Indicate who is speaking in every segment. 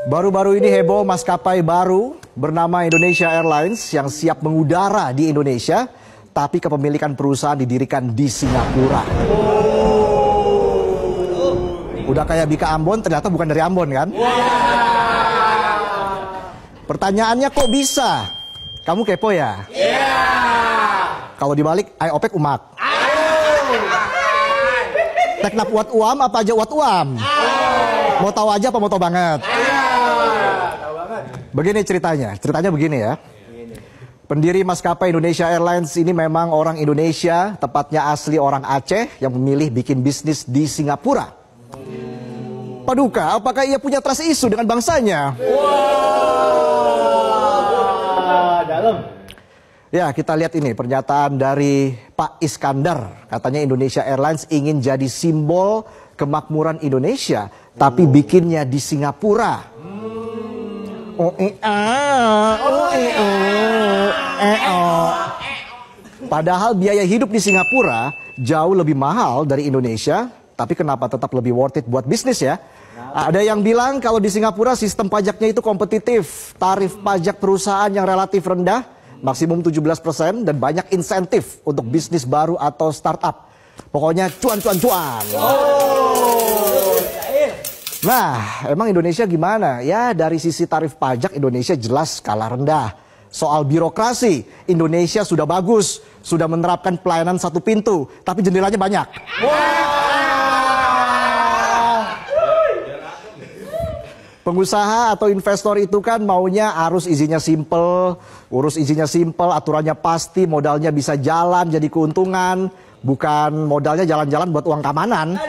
Speaker 1: Baru-baru ini heboh maskapai baru bernama Indonesia Airlines yang siap mengudara di Indonesia, tapi kepemilikan perusahaan didirikan di Singapura. Udah kayak Bika Ambon, ternyata bukan dari Ambon kan? Pertanyaannya kok bisa? Kamu kepo ya? Kalau dibalik, ay opek umak. Teknap uat uam apa aja uat uam? Mau tahu aja apa mau tahu banget? Begini ceritanya begini ya. Pendiri maskapai Indonesia Airlines ini memang orang Indonesia, tepatnya asli orang Aceh yang memilih bikin bisnis di Singapura. Paduka, apakah ia punya trust issue dengan bangsanya?
Speaker 2: Dalam.
Speaker 1: Ya, kita lihat ini pernyataan dari Pak Iskandar. Katanya Indonesia Airlines ingin jadi simbol kemakmuran Indonesia, tapi bikinnya di Singapura. Padahal biaya hidup di Singapura jauh lebih mahal dari Indonesia, tapi kenapa tetap lebih worth it buat bisnis ya? Ada yang bilang kalau di Singapura sistem pajaknya itu kompetitif, tarif pajak perusahaan yang relatif rendah, maksimum 17% dan banyak insentif untuk bisnis baru atau startup. Pokoknya cuan. Nah, emang Indonesia gimana? Ya, dari sisi tarif pajak Indonesia jelas skala rendah. Soal birokrasi, Indonesia sudah bagus, sudah menerapkan pelayanan satu pintu, tapi jendelanya banyak. Pengusaha atau investor itu kan maunya arus izinnya simple, urus izinnya simple, aturannya pasti, modalnya bisa jalan jadi keuntungan, bukan modalnya jalan-jalan buat uang keamanan.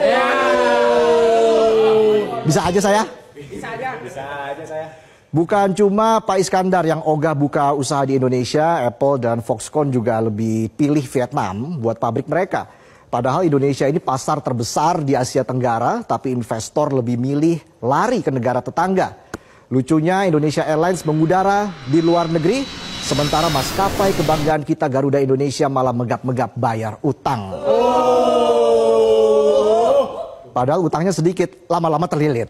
Speaker 1: Bisa aja saya?
Speaker 2: Bisa aja saya.
Speaker 1: Bukan cuma Pak Iskandar yang ogah buka usaha di Indonesia, Apple dan Foxconn juga lebih pilih Vietnam buat pabrik mereka. Padahal Indonesia ini pasar terbesar di Asia Tenggara, tapi investor lebih milih lari ke negara tetangga. Lucunya Indonesia Airlines mengudara di luar negeri, sementara maskapai kebanggaan kita Garuda Indonesia malah megap-megap bayar utang. Padahal utangnya sedikit, lama-lama terlilit.